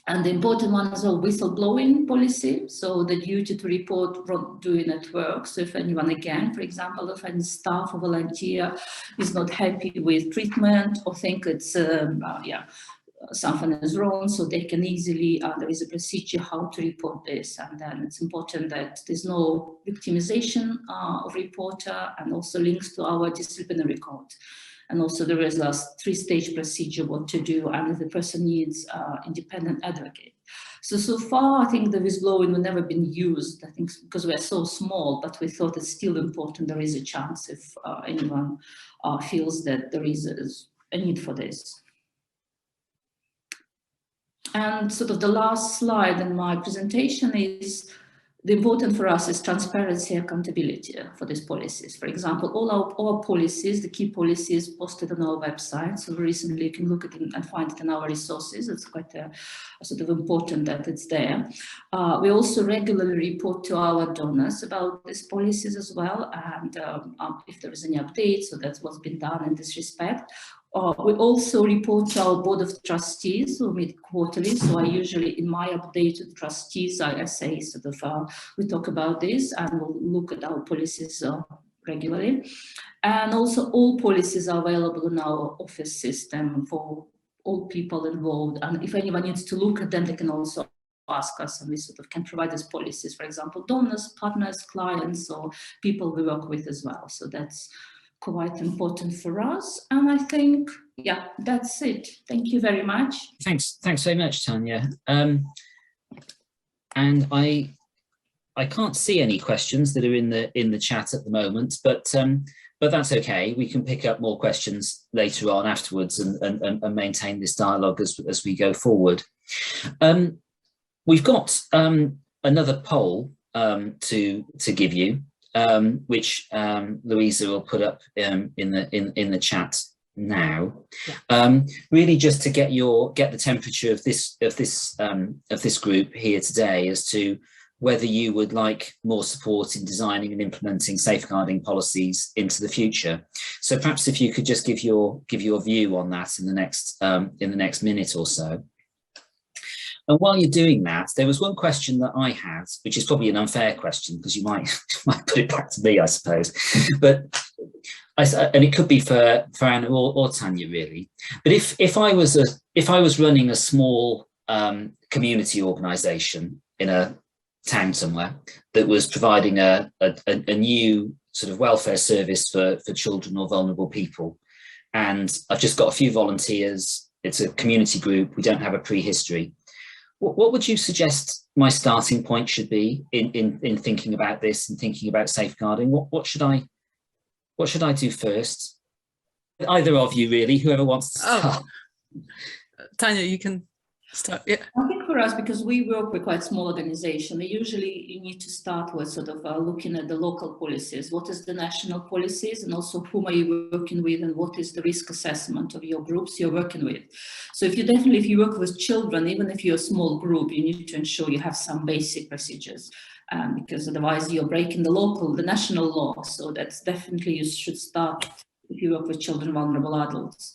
And the important one is a whistleblowing policy, so the duty to report wrongdoing at work. So if anyone, again, for example, if any staff or volunteer is not happy with treatment or think it's, something is wrong, so they can easily, there is a procedure how to report this. And then it's important that there's no victimization of reporter, and also links to our disciplinary code. And also there is a 3-stage procedure what to do, and if the person needs independent advocate. So far, I think the whistleblowing has never been used, I think because we're so small, but we thought it's still important. There is a chance if anyone feels that there is a need for this. And sort of the last slide in my presentation is the important for us is transparency, accountability for these policies. For example, all our policies, the key policies posted on our website. So recently you can look at it and find it in our resources. It's quite a sort of important that it's there. We also regularly report to our donors about these policies as well. And if there is any updates, so that's what's been done in this respect. We also report to our board of trustees who meet quarterly. So I usually, in my update to the trustees, I say sort of, we talk about this and we'll look at our policies regularly. And also all policies are available in our office system for all people involved. And if anyone needs to look at them, they can also ask us, and we sort of can provide these policies, for example, donors, partners, clients, or people we work with as well. So that's quite important for us. And I think, yeah, that's it. Thank you very much. Thanks very much, Tanya. And I can't see any questions that are in the chat at the moment, but that's okay. We can pick up more questions later on afterwards and maintain this dialogue as we go forward. We've got another poll to give you. Which Louisa will put up in the chat now. Yeah. Really, just to get the temperature of this group here today as to whether you would like more support in designing and implementing safeguarding policies into the future. So perhaps if you could just give your view on that in the next minute or so. And while you're doing that, there was one question that I had, which is probably an unfair question because you might put it back to me, I suppose. But and it could be for Anna or Tanya, really. But if I was running a small community organisation in a town somewhere that was providing a new sort of welfare service for children or vulnerable people, and I've just got a few volunteers, it's a community group, we don't have a prehistory. What would you suggest my starting point should be in thinking about this and thinking about safeguarding? What should I do first? Either of you, really, whoever wants to start. Tanya, you can start. Yeah. I think for us, because we work with quite small organization, you need to start with sort of looking at the local policies. What is the national policies, and also whom are you working with, and what is the risk assessment of your groups you're working with? So if you work with children, even if you're a small group, you need to ensure you have some basic procedures, because otherwise you're breaking the national law. So that's definitely, you should start if you work with children, vulnerable adults.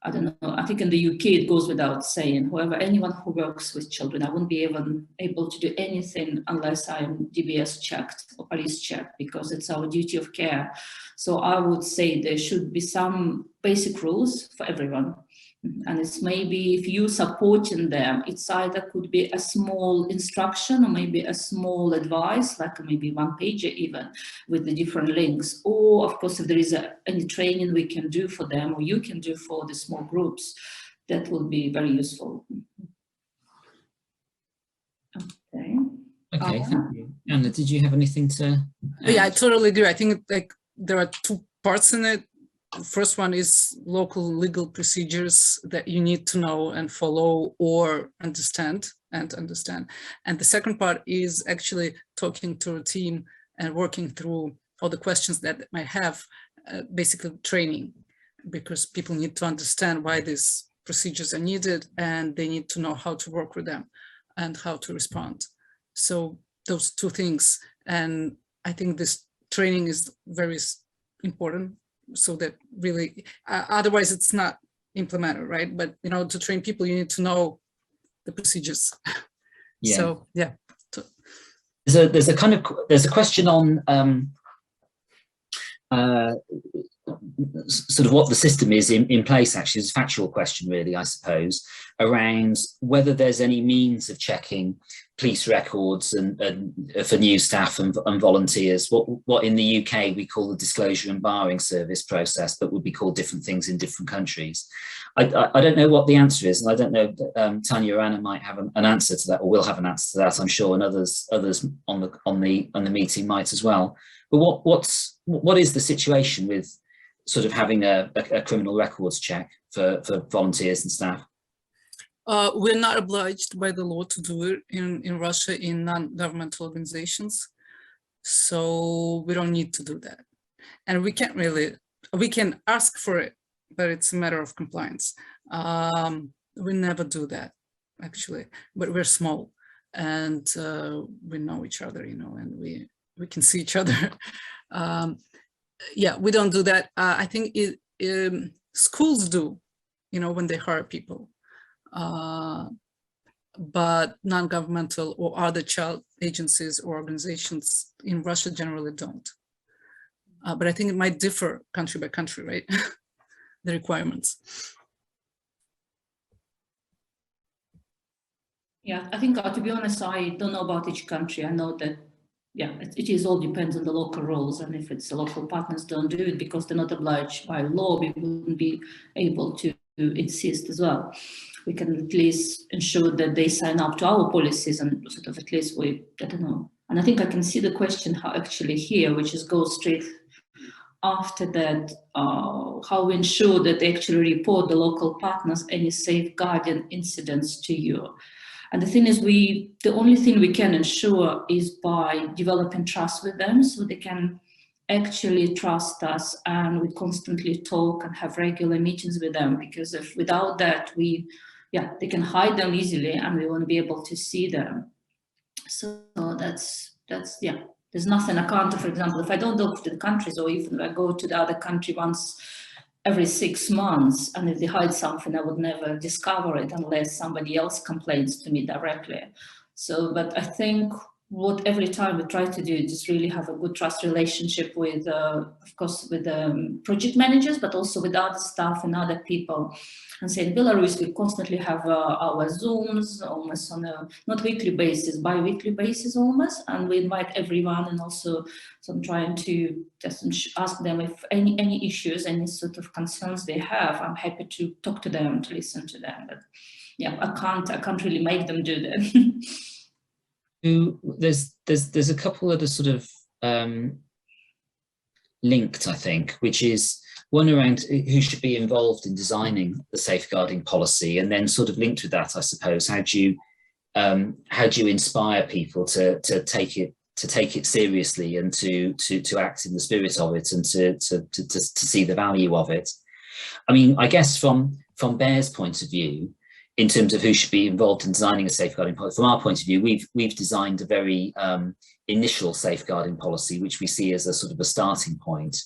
I don't know, I think in the UK it goes without saying, however, anyone who works with children, I wouldn't be even able to do anything unless I am DBS checked or police checked, because it's our duty of care. So I would say there should be some basic rules for everyone. And it's maybe if you supporting them, it's either could be a small instruction or maybe a small advice, like maybe one page even with the different links. Or of course, if there is any training we can do for them or you can do for the small groups, that will be very useful. Okay. Okay, thank you. Anna, did you have anything to add? Yeah, I totally agree. I think like there are two parts in it. First one is local legal procedures that you need to know and follow or understand. And the second part is actually talking to a team and working through all the questions that they might have basically training, because people need to understand why these procedures are needed, and they need to know how to work with them and how to respond. So those two things, and I think this training is very important, so that really, otherwise it's not implemented, right? But you know, to train people, you need to know the procedures. Yeah. So yeah. There's a question on sort of what the system is in place. Actually, it's a factual question, really, I suppose, around whether there's any means of checking police records and for new staff and volunteers, what in the UK we call the disclosure and barring service process, but would be called different things in different countries. I don't know what the answer is, and I don't know. Tanya or Anna might have an answer to that, or will have an answer to that, I'm sure, and others on the meeting might as well. But what is the situation with sort of having a criminal records check for volunteers and staff? We're not obliged by the law to do it in Russia in non-governmental organizations. So we don't need to do that. And we can't really, we can ask for it, but it's a matter of compliance. We never do that, actually, but we're small and we know each other, you know, and we can see each other. Yeah, we don't do that. I think schools do, you know, when they hire people. But non-governmental or other child agencies or organizations in Russia generally don't. But I think it might differ country by country, right? The requirements. Yeah, I think to be honest, I don't know about each country. I know that, yeah, it is all depends on the local rules, and if it's the local partners don't do it because they're not obliged by law, we wouldn't be able to insist as well. We can at least ensure that they sign up to our policies, and sort of at least I don't know. And I think I can see the question how actually here, which is go straight after that, how we ensure that they actually report the local partners any safeguarding incidents to you. And the thing is, the only thing we can ensure is by developing trust with them, so they can actually trust us, and we constantly talk and have regular meetings with them, because if without that, they can hide them easily and we won't be able to see them. So that's yeah, there's nothing I can't do. For example, if I don't go to the countries, or even if I go to the other country once every 6 months, and if they hide something, I would never discover it unless somebody else complains to me directly. So, but I think what every time we try to do is just really have a good trust relationship with, of course, with the project managers, but also with other staff and other people. And say in Belarus, we constantly have our Zooms almost on a not weekly basis, bi-weekly basis almost, and we invite everyone. And also, so I'm trying to just ask them if any issues, any sort of concerns they have. I'm happy to talk to them, to listen to them. But yeah, I can't really make them do that. There's a couple that are sort of linked, I think, which is one around who should be involved in designing the safeguarding policy, and then sort of linked with that, I suppose, how do you inspire people to take it seriously and to act in the spirit of it, and to see the value of it. I mean, I guess from BEARR's point of view, in terms of who should be involved in designing a safeguarding policy, from our point of view, we've designed a very initial safeguarding policy, which we see as a sort of a starting point.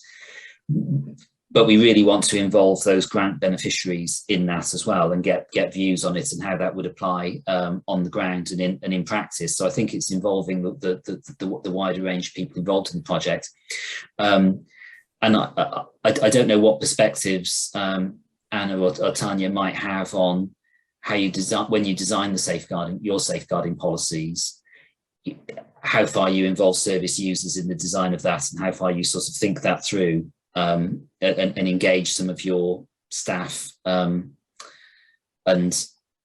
But we really want to involve those grant beneficiaries in that as well, and get views on it and how that would apply on the ground and in practice. So I think it's involving the wider range of people involved in the project. And I don't know what perspectives Anna or Tanya might have on how you design, when you design your safeguarding policies, how far you involve service users in the design of that, and how far you sort of think that through. And engage some of your staff and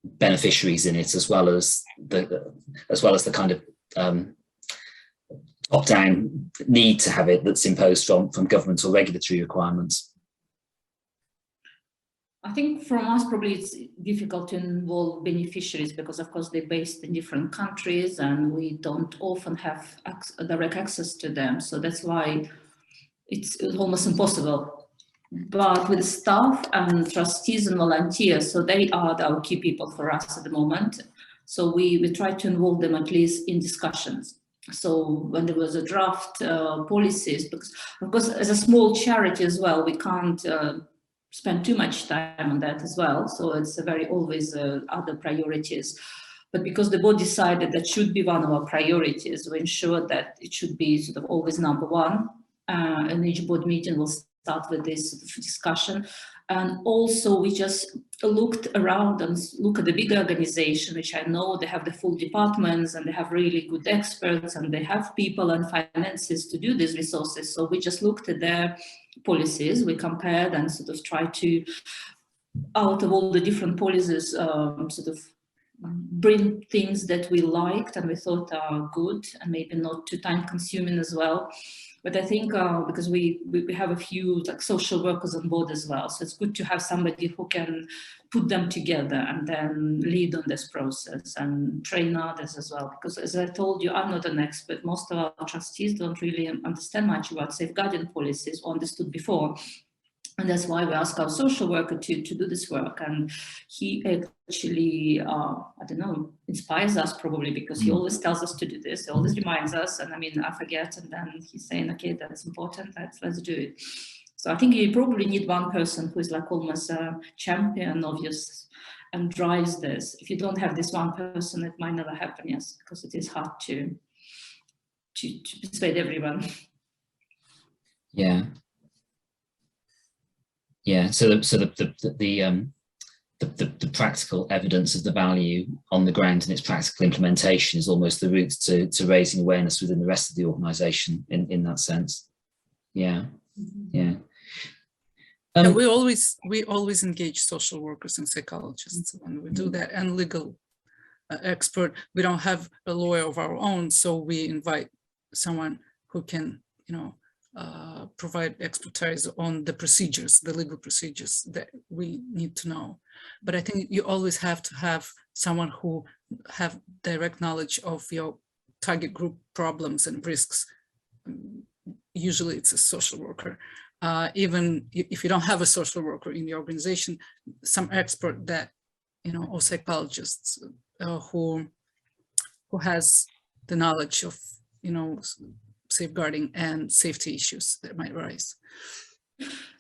beneficiaries in it, as well as the kind of top-down need to have it that's imposed from government or regulatory requirements. I think from us, probably it's difficult to involve beneficiaries because, of course, they're based in different countries and we don't often have direct access to them. So that's why it's almost impossible. But with staff and trustees and volunteers, so they are our key people for us at the moment. So we try to involve them at least in discussions. So when there was a draft policies, because of course as a small charity as well, we can't spend too much time on that as well. So it's a very always other priorities. But because the board decided that should be one of our priorities, we ensured that it should be sort of always number one. And each board meeting will start with this sort of discussion. And also we just looked around and look at the big organization, which I know they have the full departments and they have really good experts and they have people and finances to do these resources. So we just looked at their policies, we compared and sort of tried to, out of all the different policies, sort of bring things that we liked and we thought are good and maybe not too time consuming as well. But I think because we have a few like social workers on board as well, so it's good to have somebody who can put them together and then lead on this process and train others as well. Because as I told you, I'm not an expert. Most of our trustees don't really understand much about safeguarding policies or understood before. And that's why we ask our social worker to do this work. And he actually, I don't know, inspires us probably because he always tells us to do this. He always reminds us. And I mean, I forget. And then he's saying, okay, that's important. Let's do it. So I think you probably need one person who is like almost a champion of yours and drives this. If you don't have this one person, it might never happen, yes, because it is hard to persuade everyone. Yeah. Yeah, so the practical evidence of the value on the ground and its practical implementation is almost the route to raising awareness within the rest of the organisation in that sense. Yeah, yeah. We always engage social workers and psychologists when we do that, and legal expert. We don't have a lawyer of our own, so we invite someone who can, provide expertise on the procedures, the legal procedures that we need to know. But I think you always have to have someone who have direct knowledge of your target group problems and risks. Usually it's a social worker. Even if you don't have a social worker in the organization, some expert that, or psychologists who has the knowledge of, safeguarding and safety issues that might arise.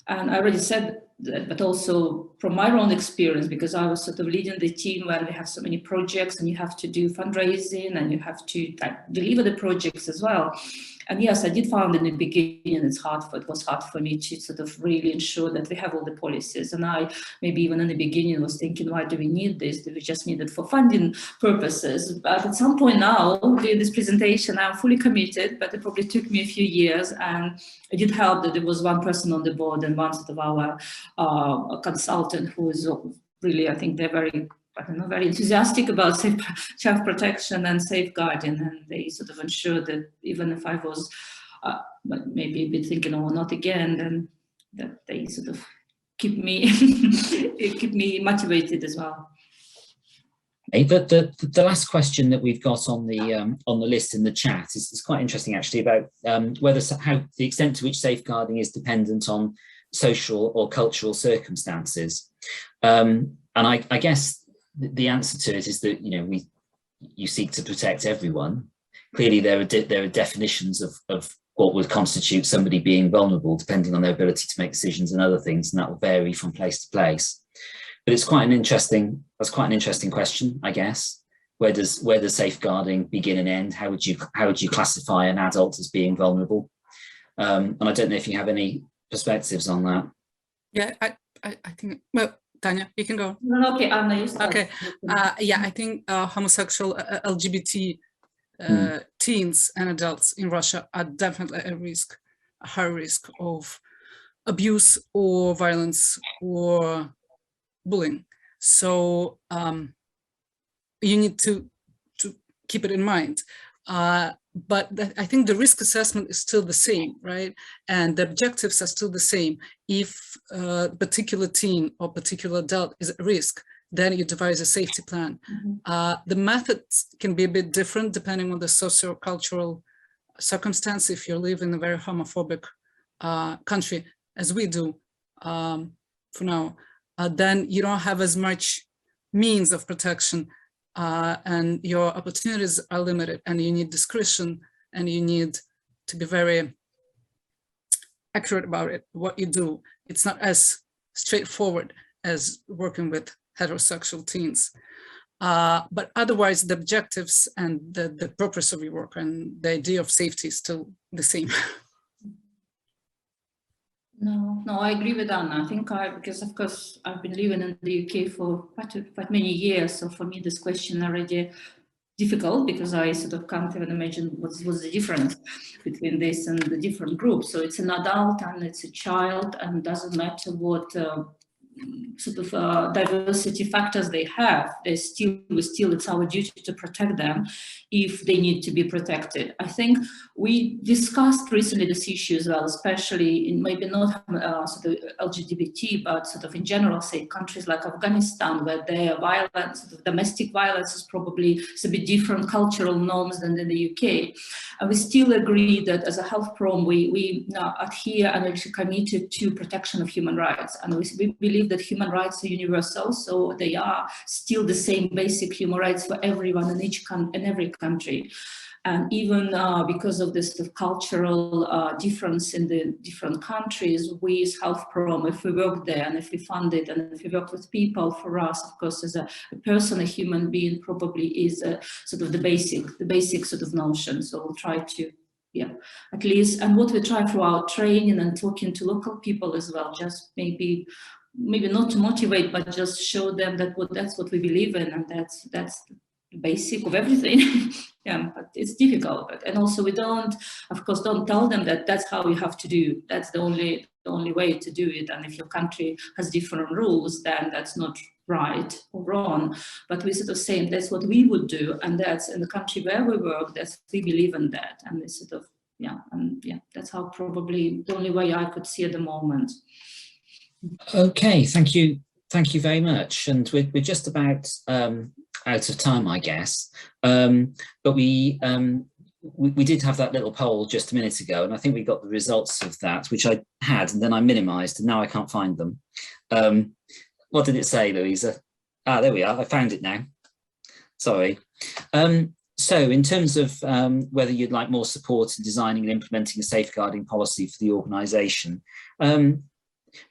And I already said that, but also from my own experience, because I was sort of leading the team when we have so many projects and you have to do fundraising and you have to deliver the projects as well. And yes, I did find in the beginning it was hard for me to sort of really ensure that we have all the policies. And I maybe even in the beginning was thinking, why do we need this? Do we just need it for funding purposes? But at some point now, doing this presentation, I'm fully committed, but it probably took me a few years. And it did help that there was one person on the board and one sort of our consultant who is really, I think they're very enthusiastic about child protection and safeguarding, and they sort of ensure that even if I was maybe a bit thinking, oh, not again, then that they sort of keep me motivated as well. Hey, the last question that we've got on the list in the chat is quite interesting actually, about how the extent to which safeguarding is dependent on social or cultural circumstances, and I guess the answer to it is that you seek to protect everyone. Clearly, there are definitions of what would constitute somebody being vulnerable, depending on their ability to make decisions and other things, and that will vary from place to place. But it's quite an interesting question, I guess. Where does safeguarding begin and end? How would you classify an adult as being vulnerable? And I don't know if you have any perspectives on that. Yeah, I think, well, Tanya, you can go. No, okay, Anna, you start. Okay. Yeah, I think homosexual LGBT teens and adults in Russia are definitely at risk, a high risk of abuse or violence or bullying. So you need to keep it in mind. But I think the risk assessment is still the same, right? And the objectives are still the same. If a particular teen or particular adult is at risk, then you devise a safety plan. The methods can be a bit different depending on the socio-cultural circumstance. If you live in a very homophobic country as we do for now, then you don't have as much means of protection, and your opportunities are limited, and you need discretion, and you need to be very accurate about it, what you do. It's not as straightforward as working with heterosexual teens. But otherwise, the objectives and the purpose of your work and the idea of safety is still the same. No, I agree with Anna. I think because of course I've been living in the UK for quite many years. So for me, this question already difficult, because I sort of can't even imagine what's the difference between this and the different groups. So it's an adult and it's a child, and doesn't matter what sort of diversity factors they have, it's our duty to protect them if they need to be protected. I think we discussed recently this issue as well, especially in maybe not sort of LGBT, but sort of in general, say countries like Afghanistan, where their violence, sort of domestic violence, is probably a bit different cultural norms than in the UK. And we still agree that as a HealthProm, we adhere and actually committed to protection of human rights. And we believe that human rights are universal, so they are still the same basic human rights for everyone in every country. And even because of this sort of cultural difference in the different countries, we as HealthProm, if we work there and if we fund it and if we work with people, for us, of course, as a person, a human being, probably is sort of the basic sort of notion. So we'll try to, yeah, at least, and what we try through our training and talking to local people as well, just maybe not to motivate, but just show them that that's what we believe in, and that's the basic of everything. Yeah, but it's difficult. And also we don't tell them that that's how you have to do. That's the only way to do it. And if your country has different rules, then that's not right or wrong. But we sort of say that's what we would do, and that's in the country where we work, that's we believe in that. And we sort of, yeah, and yeah, that's how probably the only way I could see at the moment. Okay, thank you very much. And we're just about out of time, I guess. But we did have that little poll just a minute ago, and I think we got the results of that, which I had, and then I minimized, and now I can't find them. What did it say, Louisa? Ah, there we are. I found it now. Sorry. So in terms of whether you'd like more support in designing and implementing a safeguarding policy for the organisation,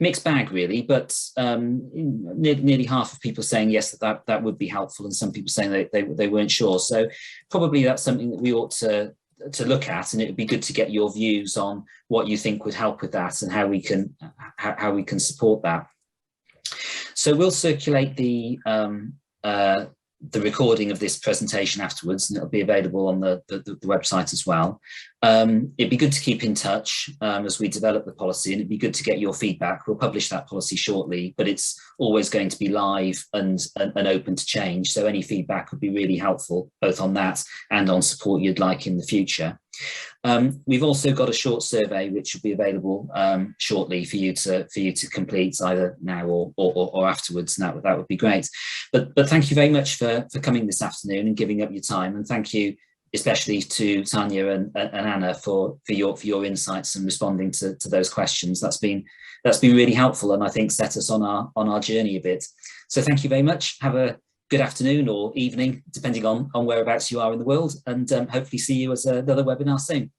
mixed bag really, but nearly half of people saying yes, that would be helpful, and some people saying they weren't sure. So probably that's something that we ought to look at, and it would be good to get your views on what you think would help with that and how we can support that. So we'll circulate the recording of this presentation afterwards, and it'll be available on the website as well. It'd be good to keep in touch as we develop the policy, and it'd be good to get your feedback. We'll publish that policy shortly, but it's always going to be live and open to change. So any feedback would be really helpful, both on that and on support you'd like in the future. We've also got a short survey which will be available shortly for you to complete either now or afterwards, and that would be great. But thank you very much for coming this afternoon and giving up your time, and thank you especially to Tanya and Anna for your insights and responding to those questions. That's been really helpful, and I think set us on our journey a bit. So thank you very much. Have a good afternoon or evening, depending on whereabouts you are in the world, and hopefully see you at another webinar soon.